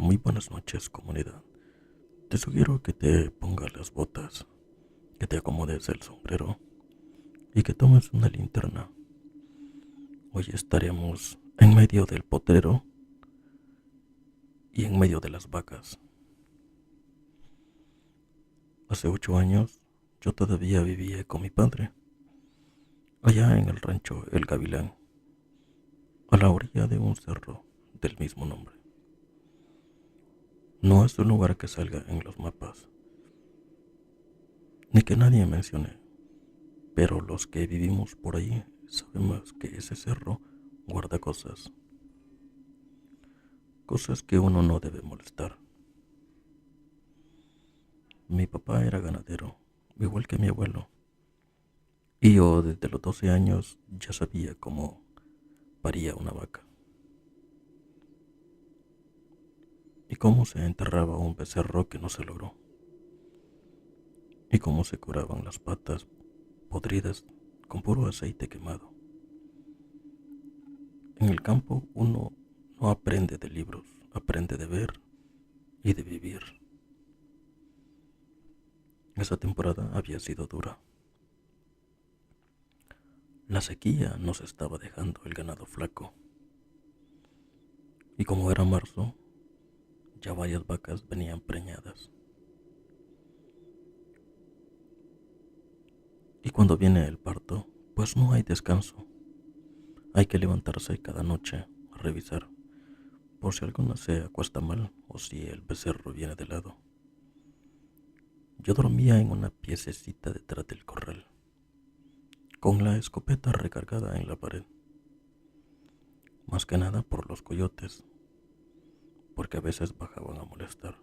muy buenas noches, comunidad. Te sugiero que te pongas las botas, que te acomodes el sombrero y que tomes una linterna. Hoy estaremos en medio del potrero y en medio de las vacas. Hace 8 años yo todavía vivía con mi padre, allá en el rancho El Gavilán, a la orilla de un cerro del mismo nombre. No es un lugar que salga en los mapas, ni que nadie mencione, pero los que vivimos por ahí sabemos que ese cerro guarda cosas que uno no debe molestar. Mi papá era ganadero, igual que mi abuelo, y yo desde los 12 años ya sabía cómo paría una vaca y cómo se enterraba un becerro que no se logró y cómo se curaban las patas podridas con puro aceite quemado. En el campo uno no aprende de libros, aprende de ver y de vivir. Esa temporada había sido dura. La sequía nos estaba dejando el ganado flaco, y como era marzo, ya varias vacas venían preñadas. Y cuando viene el parto, pues no hay descanso. Hay que levantarse cada noche a revisar por si alguna se acuesta mal o si el becerro viene de lado. Yo dormía en una piececita detrás del corral, con la escopeta recargada en la pared, más que nada por los coyotes, porque a veces bajaban a molestar.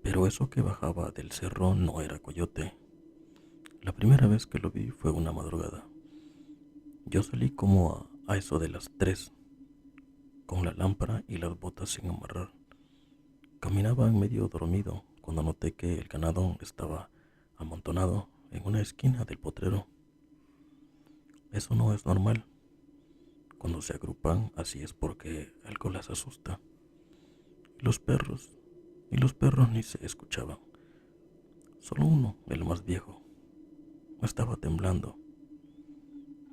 Pero eso que bajaba del cerro no era coyote. La primera vez que lo vi fue una madrugada. Yo salí como a eso de las 3, con la lámpara y las botas sin amarrar. Caminaba medio dormido cuando noté que el ganado estaba amontonado en una esquina del potrero. Eso no es normal. Cuando se agrupan así es porque algo las asusta. Y los perros, y los perros ni se escuchaban. Solo uno, el más viejo, estaba temblando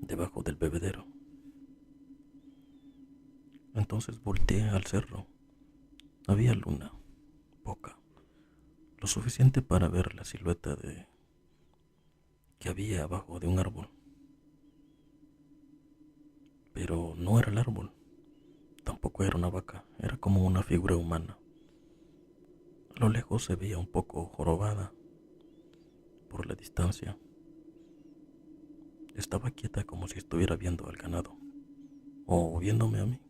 debajo del bebedero. Entonces volteé al cerro. Había luna, poca, lo suficiente para ver la silueta de que había abajo de un árbol. Pero no era el árbol, tampoco era una vaca, era como una figura humana. A lo lejos se veía un poco jorobada por la distancia. Estaba quieta como si estuviera viendo al ganado, o viéndome a mí.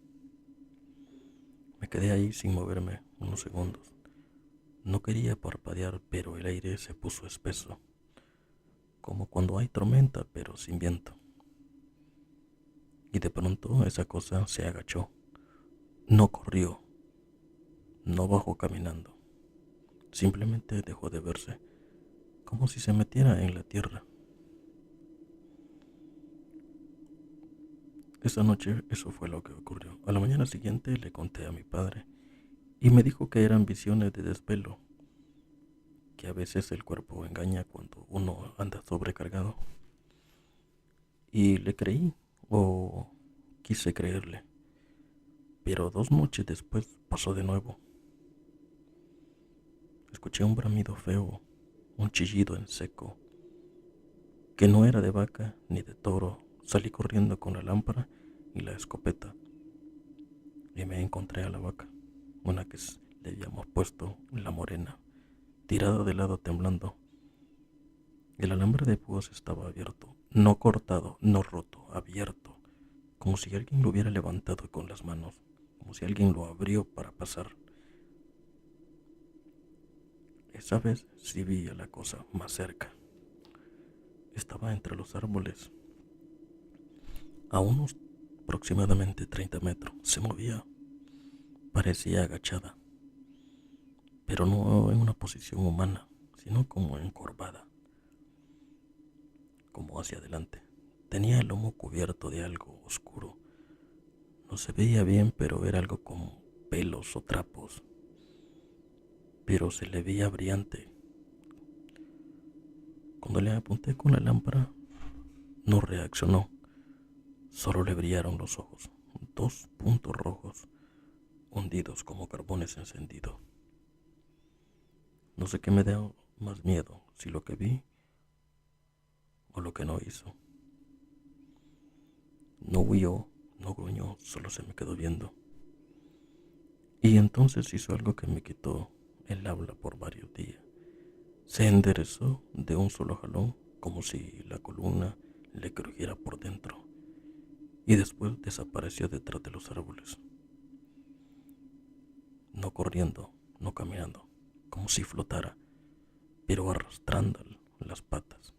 Me quedé ahí sin moverme unos segundos. No quería parpadear, pero el aire se puso espeso, como cuando hay tormenta, pero sin viento. Y de pronto esa cosa se agachó. No corrió, no bajó caminando. Simplemente dejó de verse, como si se metiera en la tierra. Esa noche eso fue lo que ocurrió. A la mañana siguiente le conté a mi padre y me dijo que eran visiones de desvelo, que a veces el cuerpo engaña cuando uno anda sobrecargado. Y le creí, o quise creerle, pero 2 noches después pasó de nuevo. Escuché un bramido feo, un chillido en seco, que no era de vaca ni de toro. Salí corriendo con la lámpara y la escopeta y me encontré a la vaca, una que le habíamos puesto la morena, tirada de lado temblando. El alambre de púas estaba abierto, no cortado, no roto, abierto, como si alguien lo hubiera levantado con las manos, como si alguien lo abrió para pasar. Esa vez sí vi a la cosa más cerca. Estaba entre los árboles, a unos aproximadamente 30 metros. Se movía, parecía agachada, pero no en una posición humana, sino como encorvada, como hacia adelante. Tenía el lomo cubierto de algo oscuro. No se veía bien, pero era algo como pelos o trapos, pero se le veía brillante. Cuando le apunté con la lámpara, no reaccionó, solo le brillaron los ojos, dos puntos rojos, hundidos como carbones encendidos. No sé qué me da más miedo, si lo que vi o lo que no hizo. No huyó, no gruñó, solo se me quedó viendo. Y entonces hizo algo que me quitó el habla por varios días. Se enderezó de un solo jalón, como si la columna le crujiera por dentro, y después desapareció detrás de los árboles. No corriendo, no caminando, como si flotara, pero arrastrando las patas.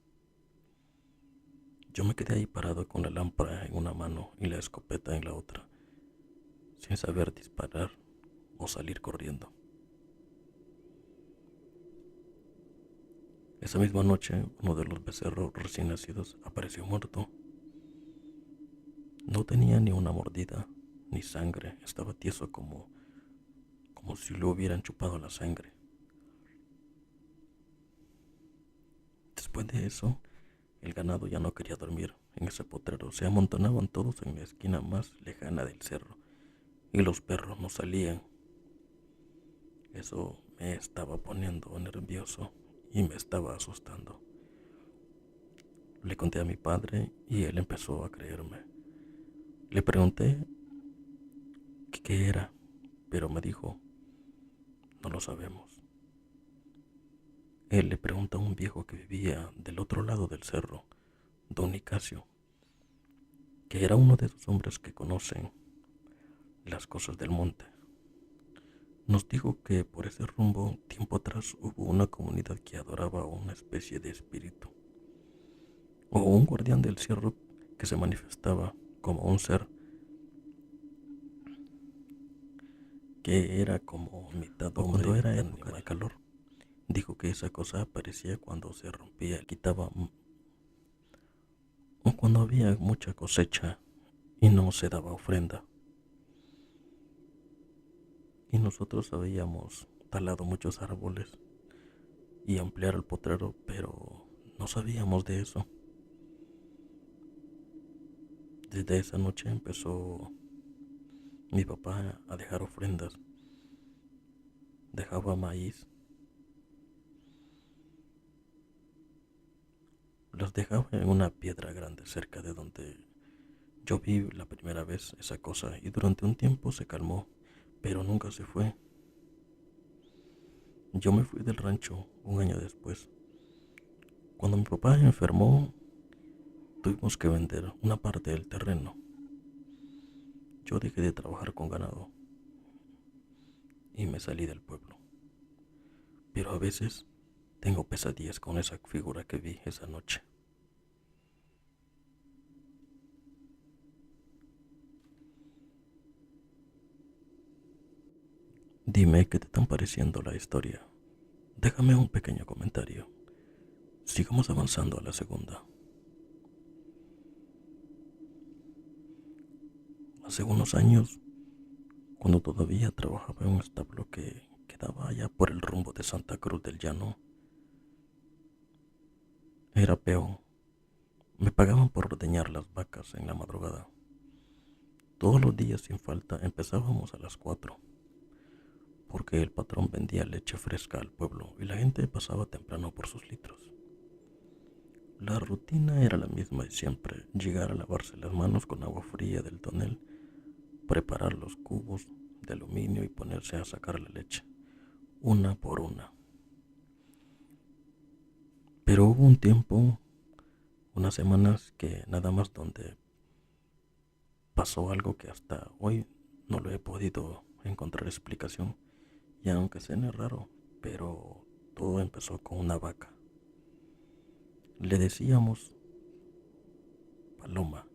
Yo me quedé ahí parado con la lámpara en una mano y la escopeta en la otra, sin saber disparar o salir corriendo. Esa misma noche, uno de los becerros recién nacidos apareció muerto. No tenía ni una mordida, ni sangre, estaba tieso como si le hubieran chupado la sangre. Después de eso, el ganado ya no quería dormir en ese potrero. Se amontonaban todos en la esquina más lejana del cerro y los perros no salían. Eso me estaba poniendo nervioso y me estaba asustando. Le conté a mi padre y él empezó a creerme. Le pregunté qué era, pero me dijo, no lo sabemos. Él le preguntó a un viejo que vivía del otro lado del cerro, don Nicasio, que era uno de esos hombres que conocen las cosas del monte. Nos dijo que por ese rumbo, tiempo atrás, hubo una comunidad que adoraba a una especie de espíritu, o un guardián del cerro que se manifestaba como un ser que era como mitad hombre, cuando era época de calor. Dijo que esa cosa aparecía cuando se rompía, quitaba, o cuando había mucha cosecha y no se daba ofrenda. Y nosotros habíamos talado muchos árboles y ampliar el potrero, pero no sabíamos de eso. Desde esa noche empezó mi papá a dejar ofrendas. Dejaba maíz, los dejaba en una piedra grande cerca de donde yo vi la primera vez esa cosa, y durante un tiempo se calmó, pero nunca se fue. Yo me fui del rancho un año después. Cuando mi papá enfermó, tuvimos que vender una parte del terreno. Yo dejé de trabajar con ganado y me salí del pueblo. Pero a veces tengo pesadillas con esa figura que vi esa noche. Dime qué te están pareciendo la historia. Déjame un pequeño comentario. Sigamos avanzando a la segunda. Hace unos años, cuando todavía trabajaba en un establo que quedaba allá por el rumbo de Santa Cruz del Llano, era peón. Me pagaban por ordeñar las vacas en la madrugada. Todos los días sin falta empezábamos a las 4, porque el patrón vendía leche fresca al pueblo y la gente pasaba temprano por sus litros. La rutina era la misma de siempre: llegar a lavarse las manos con agua fría del tonel, preparar los cubos de aluminio y ponerse a sacar la leche, una por una. Pero hubo un tiempo, unas semanas, que nada más, donde pasó algo que hasta hoy no lo he podido encontrar explicación. Y aunque suene raro, pero todo empezó con una vaca. Le decíamos Paloma,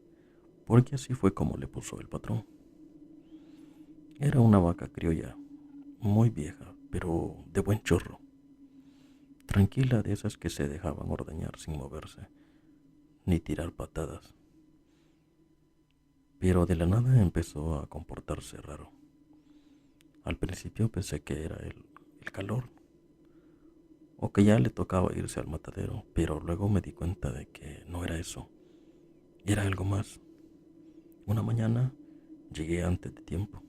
porque así fue como le puso el patrón. Era una vaca criolla, muy vieja, pero de buen chorro. Tranquila, de esas que se dejaban ordeñar sin moverse, ni tirar patadas. Pero de la nada empezó a comportarse raro. Al principio pensé que era el calor o que ya le tocaba irse al matadero, pero luego me di cuenta de que no era eso, era algo más. Una mañana llegué antes de tiempo.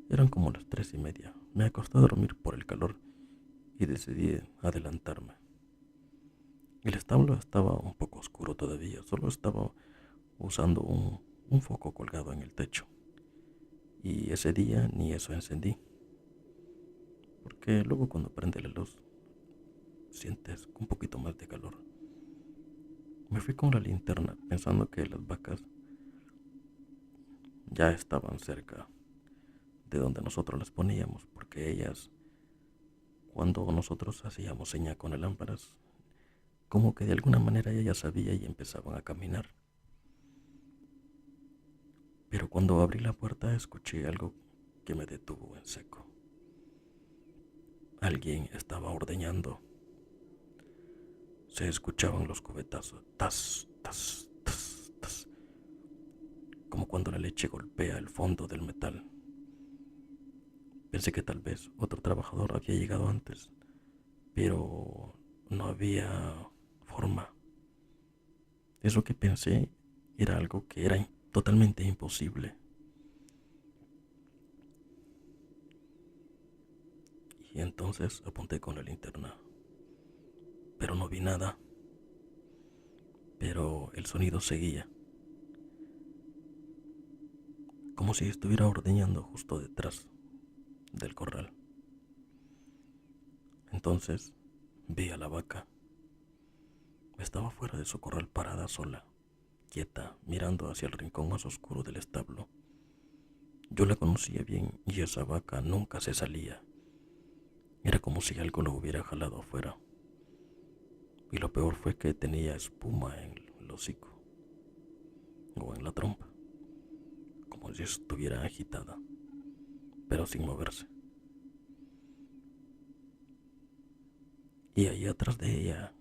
Eran como las 3:30. Me acosté a dormir por el calor y decidí adelantarme. El establo estaba un poco oscuro todavía, solo estaba usando un foco colgado en el techo. Y ese día ni eso encendí, porque luego cuando prende la luz sientes un poquito más de calor. Me fui con la linterna pensando que las vacas ya estaban cerca de donde nosotros las poníamos, porque ellas, cuando nosotros hacíamos señas con las lámparas, como que de alguna manera ella ya sabía y empezaban a caminar. Pero cuando abrí la puerta escuché algo que me detuvo en seco. Alguien estaba ordeñando. Se escuchaban los cubetazos, tas, tas, tas, tas, como cuando la leche golpea el fondo del metal. Pensé que tal vez otro trabajador había llegado antes, pero no había forma. Eso que pensé era algo que era totalmente imposible. Y entonces apunté con la linterna, pero no vi nada. Pero el sonido seguía, como si estuviera ordeñando justo detrás del corral. Entonces vi a la vaca. Estaba fuera de su corral parada sola, quieta, mirando hacia el rincón más oscuro del establo. Yo la conocía bien y esa vaca nunca se salía. Era como si algo lo hubiera jalado afuera. Y lo peor fue que tenía espuma en el hocico o en la trompa, como si estuviera agitada, pero sin moverse. Y ahí atrás de ella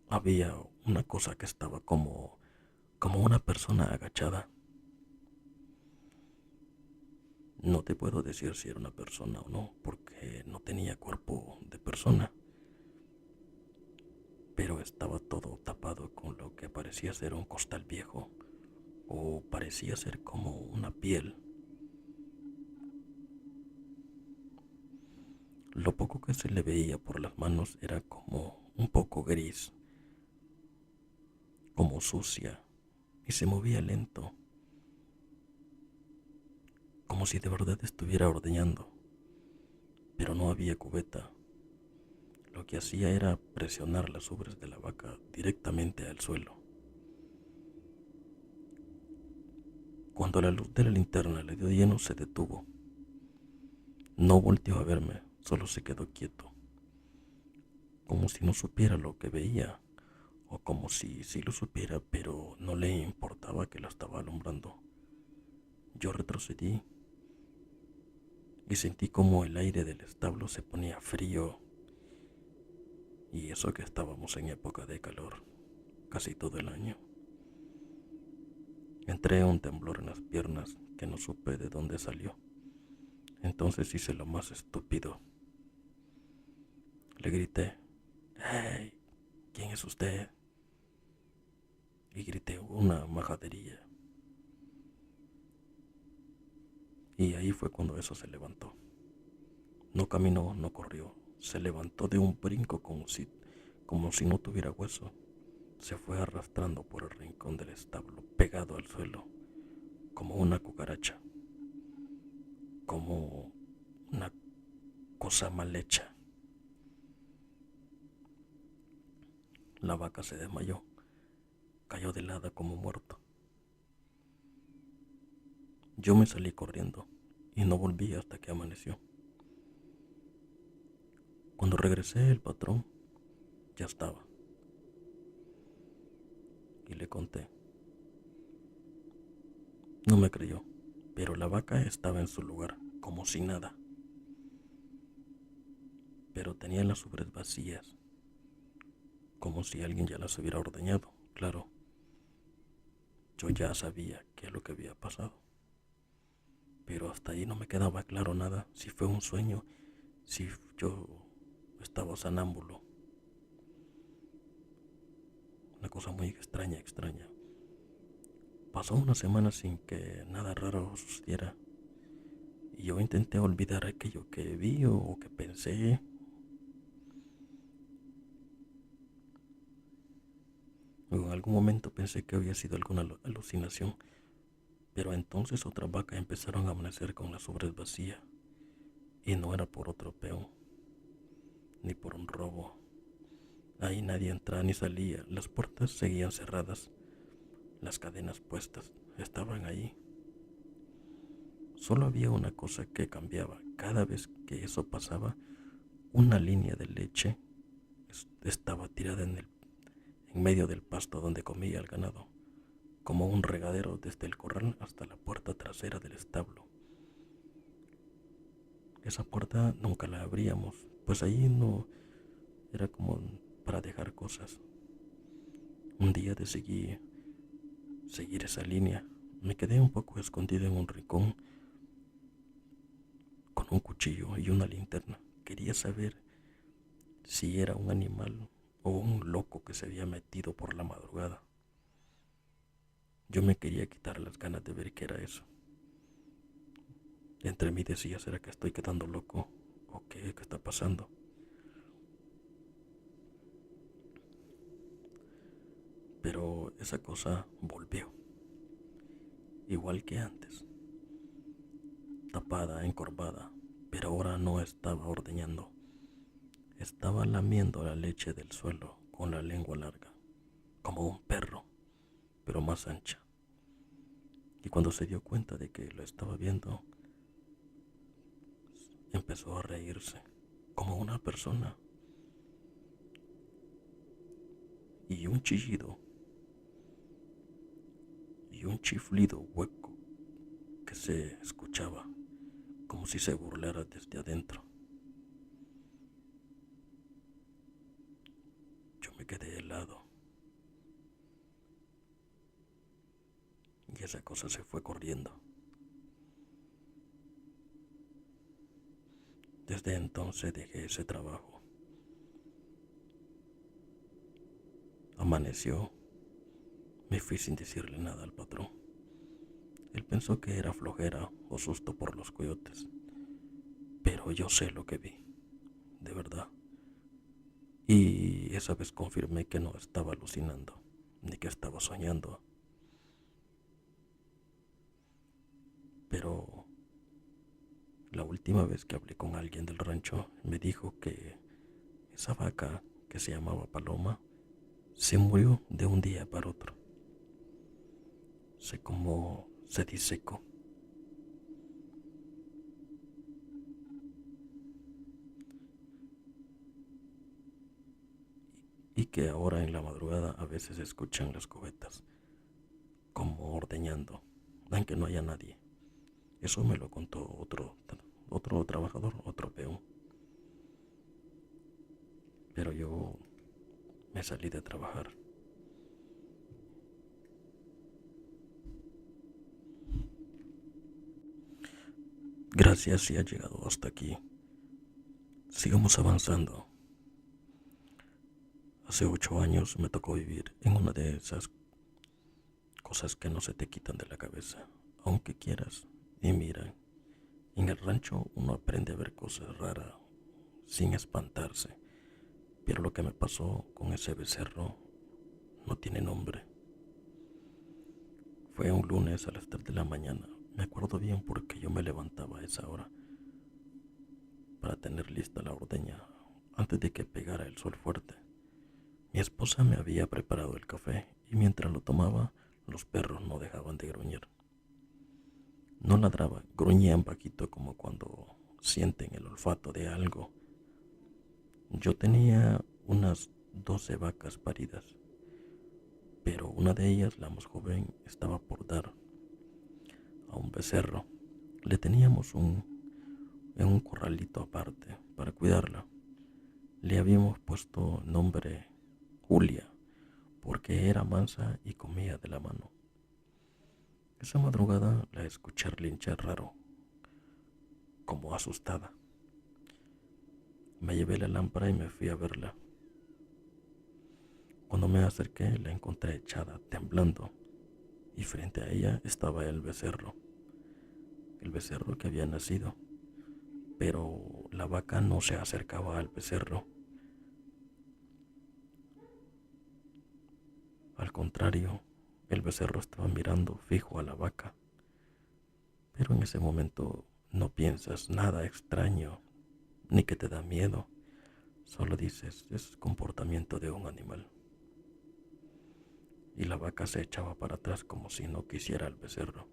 había una cosa que estaba como una persona agachada. No te puedo decir si era una persona o no, porque no tenía cuerpo de persona, pero estaba todo tapado con lo que parecía ser un costal viejo, o parecía ser como una piel. Lo poco que se le veía por las manos era como un poco gris, como sucia, y se movía lento, como si de verdad estuviera ordeñando, pero no había cubeta. Lo que hacía era presionar las ubres de la vaca directamente al suelo. Cuando la luz de la linterna le dio lleno, se detuvo. No volteó a verme, solo se quedó quieto, como si no supiera lo que veía, o como si sí lo supiera, pero no le importaba que la estaba alumbrando. Yo retrocedí y sentí como el aire del establo se ponía frío, y eso que estábamos en época de calor, casi todo el año. Entré un temblor en las piernas que no supe de dónde salió. Entonces hice lo más estúpido. Le grité, «¡Hey! ¿Quién es usted?». Y grité una majadería. Y ahí fue cuando eso se levantó. No caminó, no corrió. Se levantó de un brinco como si no tuviera hueso. Se fue arrastrando por el rincón del establo, pegado al suelo, como una cucaracha, como una cosa mal hecha. La vaca se desmayó, cayó de lado como muerto. Yo me salí corriendo y no volví hasta que amaneció. Cuando regresé, el patrón ya estaba y le conté. No me creyó, pero la vaca estaba en su lugar, como si nada, pero tenía las ubres vacías, como si alguien ya las hubiera ordeñado. Claro, yo ya sabía qué es lo que había pasado. pero hasta ahí no me quedaba claro nada, si fue un sueño, si yo estaba sonámbulo, una cosa muy extraña, extraña. Pasó una semana sin que nada raro sucediera y yo intenté olvidar aquello que vi o que pensé. En algún momento pensé que había sido alguna alucinación, pero entonces otras vacas empezaron a amanecer con las ubres vacías y no era por otro peón, ni por un robo. Ahí nadie entraba ni salía, las puertas seguían cerradas, las cadenas puestas estaban ahí. Solo había una cosa que cambiaba. Cada vez que eso pasaba, una línea de leche estaba tirada en medio del pasto donde comía el ganado, como un regadero desde el corral hasta la puerta trasera del establo. Esa puerta nunca la abríamos, pues ahí no era como para dejar cosas. Un día decidí seguir esa línea. Me quedé un poco escondido en un rincón con un cuchillo y una linterna. Quería saber si era un animal o un loco que se había metido por la madrugada. Yo me quería quitar las ganas de ver qué era eso. Entre mí decía, ¿será que estoy quedando loco? ¿O qué está pasando? Pero esa cosa volvió, igual que antes, tapada, encorvada, pero ahora no estaba ordeñando. Estaba lamiendo la leche del suelo con la lengua larga, como un perro, pero más ancha. Y cuando se dio cuenta de que lo estaba viendo, empezó a reírse, como una persona, y un chillido y un chiflido hueco que se escuchaba, como si se burlara desde adentro. Yo me quedé helado, y esa cosa se fue corriendo. Desde entonces dejé ese trabajo. Amaneció, me fui sin decirle nada al patrón. Él pensó que era flojera o susto por los coyotes, pero yo sé lo que vi, de verdad. Y esa vez confirmé que no estaba alucinando, ni que estaba soñando. Pero la última vez que hablé con alguien del rancho, me dijo que esa vaca, que se llamaba Paloma, se murió de un día para otro. Se disecó. Y que ahora en la madrugada a veces se escuchan las cubetas, como ordeñando, aunque no haya nadie. Eso me lo contó otro trabajador, otro peón. Pero yo me salí de trabajar. Gracias si ha llegado hasta aquí. Sigamos avanzando. Hace 8 años me tocó vivir en una de esas cosas que no se te quitan de la cabeza, aunque quieras. Y mira, en el rancho uno aprende a ver cosas raras sin espantarse. Pero lo que me pasó con ese becerro no tiene nombre. Fue un lunes a las 3 de la mañana. Me acuerdo bien porque yo me levantaba a esa hora para tener lista la ordeña antes de que pegara el sol fuerte. Mi esposa me había preparado el café y mientras lo tomaba, los perros no dejaban de gruñir. No ladraban, gruñían bajito como cuando sienten el olfato de algo. Yo tenía unas 12 vacas paridas, pero una de ellas, la más joven, estaba por dar a un becerro. Le teníamos en un corralito aparte para cuidarla. Le habíamos puesto nombre Julia, porque era mansa y comía de la mano. Esa madrugada la escuché relinchar raro, como asustada. Me llevé la lámpara y me fui a verla. Cuando me acerqué la encontré echada, temblando, y frente a ella estaba el becerro que había nacido, pero la vaca no se acercaba al becerro. Al contrario, el becerro estaba mirando fijo a la vaca, pero en ese momento no piensas nada extraño ni que te da miedo, solo dices es comportamiento de un animal. Y la vaca se echaba para atrás como si no quisiera al becerro.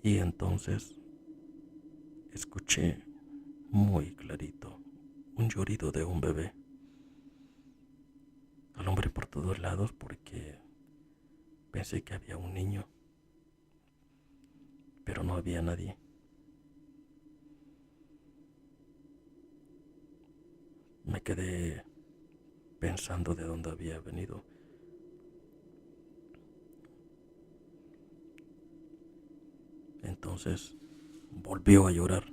Y entonces escuché muy clarito un llorido de un bebé. Alumbré por todos lados porque pensé que había un niño, pero no había nadie. Me quedé pensando de dónde había venido. Entonces volvió a llorar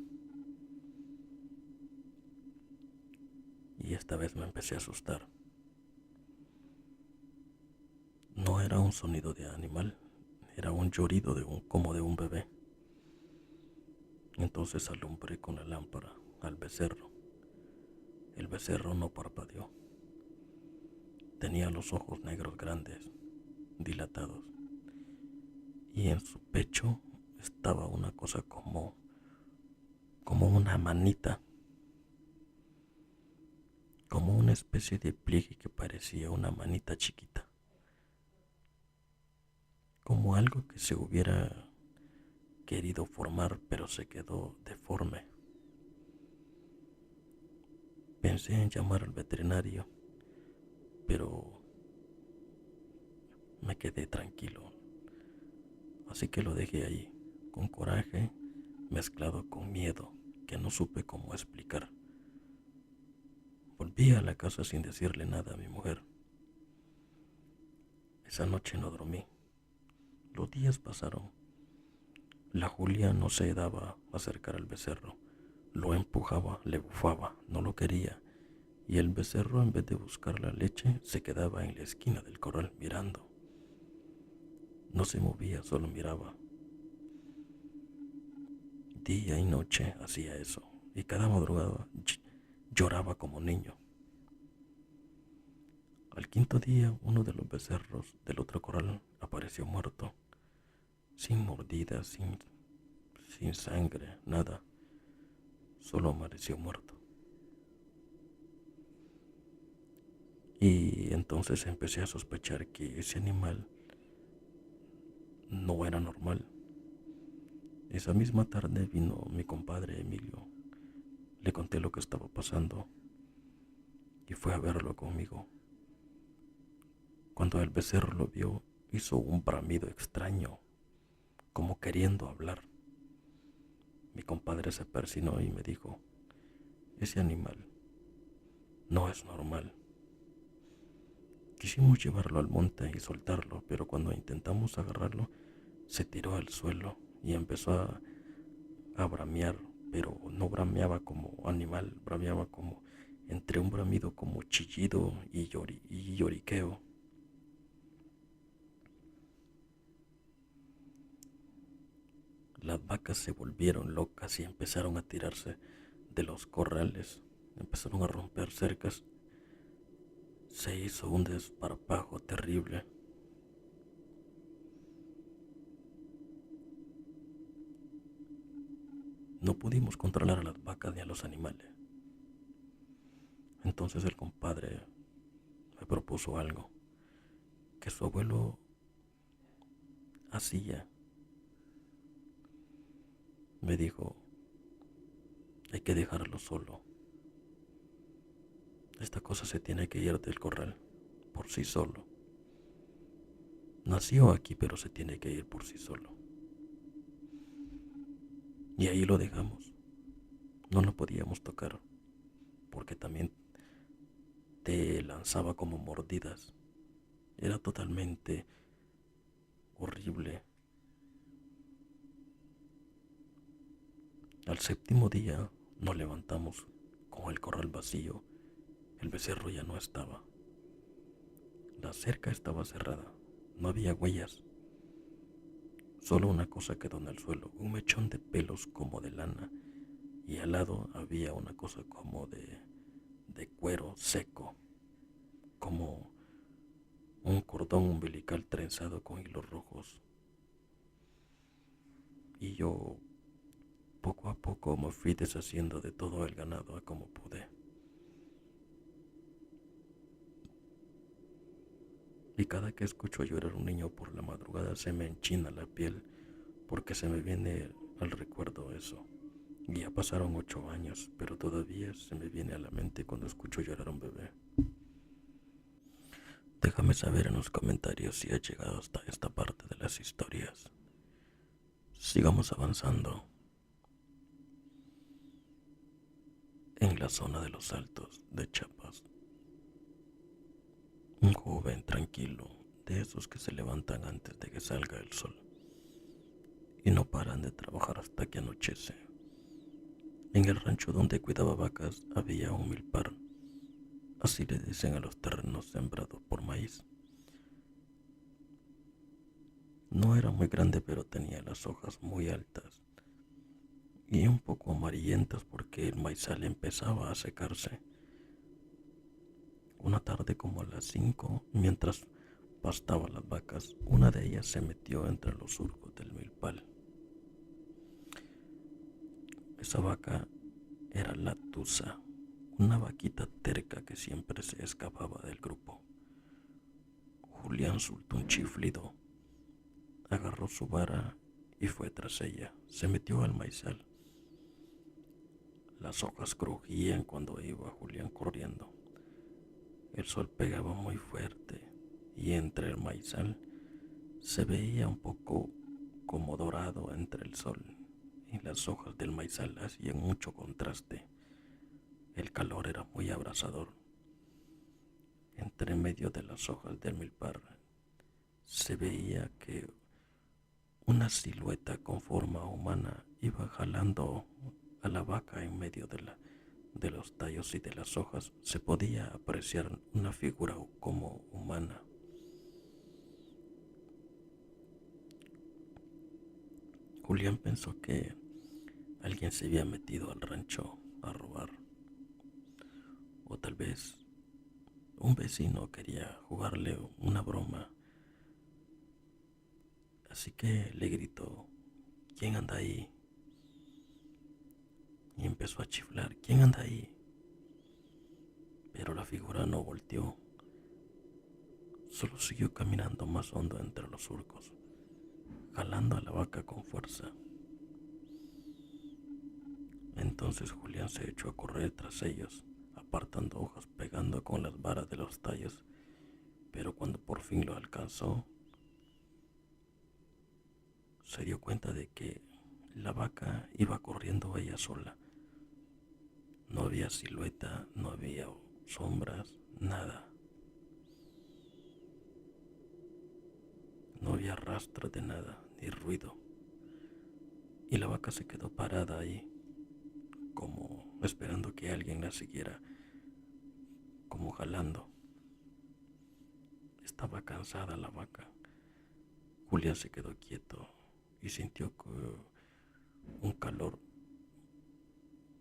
y esta vez me empecé a asustar. No era un sonido de animal, era un llorido como de un bebé. Entonces alumbré con la lámpara al becerro. El becerro no parpadeó. Tenía los ojos negros grandes, dilatados, y en su pecho estaba una cosa como una manita, como una especie de pliegue que parecía una manita chiquita, como algo que se hubiera querido formar pero se quedó deforme. Pensé en llamar al veterinario, pero me quedé tranquilo, así que lo dejé ahí, con coraje mezclado con miedo que no supe cómo explicar. Volví a la casa sin decirle nada a mi mujer. Esa noche no dormí. Los días pasaron. La Julia no se daba a acercar al becerro. Lo empujaba, le bufaba, no lo quería. Y el becerro, en vez de buscar la leche, se quedaba en la esquina del corral mirando. No se movía, solo miraba. Día y noche hacía eso. Y cada madrugada lloraba como niño. Al quinto día, uno de los becerros del otro corral apareció muerto, sin mordidas, sin sangre, nada, solo amaneció muerto. Y entonces empecé a sospechar que ese animal no era normal. Esa misma tarde vino mi compadre Emilio. Le conté lo que estaba pasando y fue a verlo conmigo. Cuando el becerro lo vio, hizo un bramido extraño, como queriendo hablar. Mi compadre se persinó y me dijo, ese animal no es normal. Quisimos llevarlo al monte y soltarlo, pero cuando intentamos agarrarlo, se tiró al suelo y empezó a bramear, pero no brameaba como animal, brameaba como entre un bramido como chillido y lloriqueo. Las vacas se volvieron locas y empezaron a tirarse de los corrales, empezaron a romper cercas. Se hizo un desparpajo terrible. No pudimos controlar a las vacas ni a los animales. Entonces el compadre me propuso algo que su abuelo hacía. Me dijo, hay que dejarlo solo. Esta cosa se tiene que ir del corral por sí solo. Nació aquí, pero se tiene que ir por sí solo. Y ahí lo dejamos. No lo podíamos tocar porque también te lanzaba como mordidas. Era totalmente horrible. Al séptimo día nos levantamos con el corral vacío. El becerro ya no estaba. La cerca estaba cerrada. No había huellas. Solo una cosa quedó en el suelo, un mechón de pelos como de lana, y al lado había una cosa como de cuero seco, como un cordón umbilical trenzado con hilos rojos. Y yo poco a poco me fui deshaciendo de todo el ganado a como pude. Y cada que escucho llorar a un niño por la madrugada se me enchina la piel porque se me viene al recuerdo eso. Y ya pasaron 8 años, pero todavía se me viene a la mente cuando escucho llorar a un bebé. Déjame saber en los comentarios si has llegado hasta esta parte de las historias. Sigamos avanzando. En la zona de los Altos de Chiapas, un joven tranquilo, de esos que se levantan antes de que salga el sol y no paran de trabajar hasta que anochece. En el rancho donde cuidaba vacas había un milpar, así le dicen a los terrenos sembrados por maíz. No era muy grande, pero tenía las hojas muy altas y un poco amarillentas porque el maizal empezaba a secarse. Una tarde como a las 5, mientras pastaba las vacas, una de ellas se metió entre los surcos del milpal. Esa vaca era la Tusa, una vaquita terca que siempre se escapaba del grupo. Julián soltó un chiflido, agarró su vara y fue tras ella. Se metió al maizal. Las hojas crujían cuando iba Julián corriendo. El sol pegaba muy fuerte y entre el maizal se veía un poco como dorado entre el sol y las hojas del maizal hacían mucho contraste. El calor era muy abrasador. Entre medio de las hojas del milpar se veía que una silueta con forma humana iba jalando a la vaca en medio de los tallos y de las hojas. Se podía apreciar una figura como humana. Julián pensó que alguien se había metido al rancho a robar, o tal vez un vecino quería jugarle una broma. Así que le gritó: ¿quién anda ahí? Y empezó a chiflar: ¿quién anda ahí? Pero la figura no volteó, solo siguió caminando más hondo entre los surcos, jalando a la vaca con fuerza. Entonces Julián se echó a correr tras ellos, apartando hojas, pegando con las varas de los tallos, pero cuando por fin lo alcanzó, se dio cuenta de que la vaca iba corriendo ella sola. No había silueta, no había sombras, nada. No había rastro de nada, ni ruido. Y la vaca se quedó parada ahí, como esperando que alguien la siguiera, como jalando. Estaba cansada la vaca. Julián se quedó quieto y sintió que un calor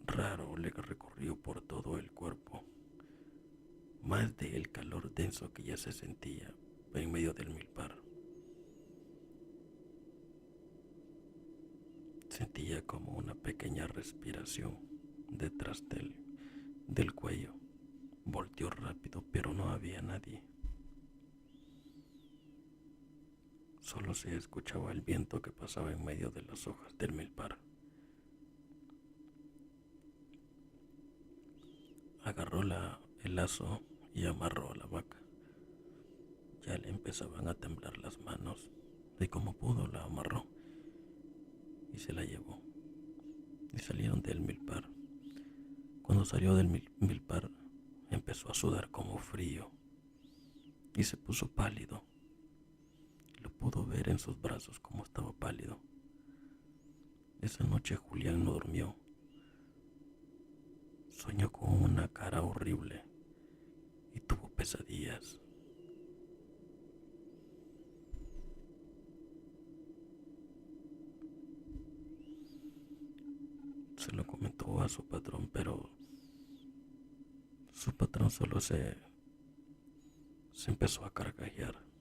raro le recorrió por todo el cuerpo, más del calor denso que ya se sentía en medio del milpar. Sentía como una pequeña respiración detrás del cuello. Volteó rápido, pero no había nadie. Solo se escuchaba el viento que pasaba en medio de las hojas del milpar. Agarró el lazo y amarró a la vaca. Ya le empezaban a temblar las manos y como pudo la amarró y se la llevó. Y salieron del milpar. Cuando salió del milpar empezó a sudar como frío y se puso pálido. Lo pudo ver en sus brazos como estaba pálido. Esa noche Julián no durmió. Soñó con una cara horrible y tuvo pesadillas. Se lo comentó a su patrón, pero su patrón solo se empezó a carcajear.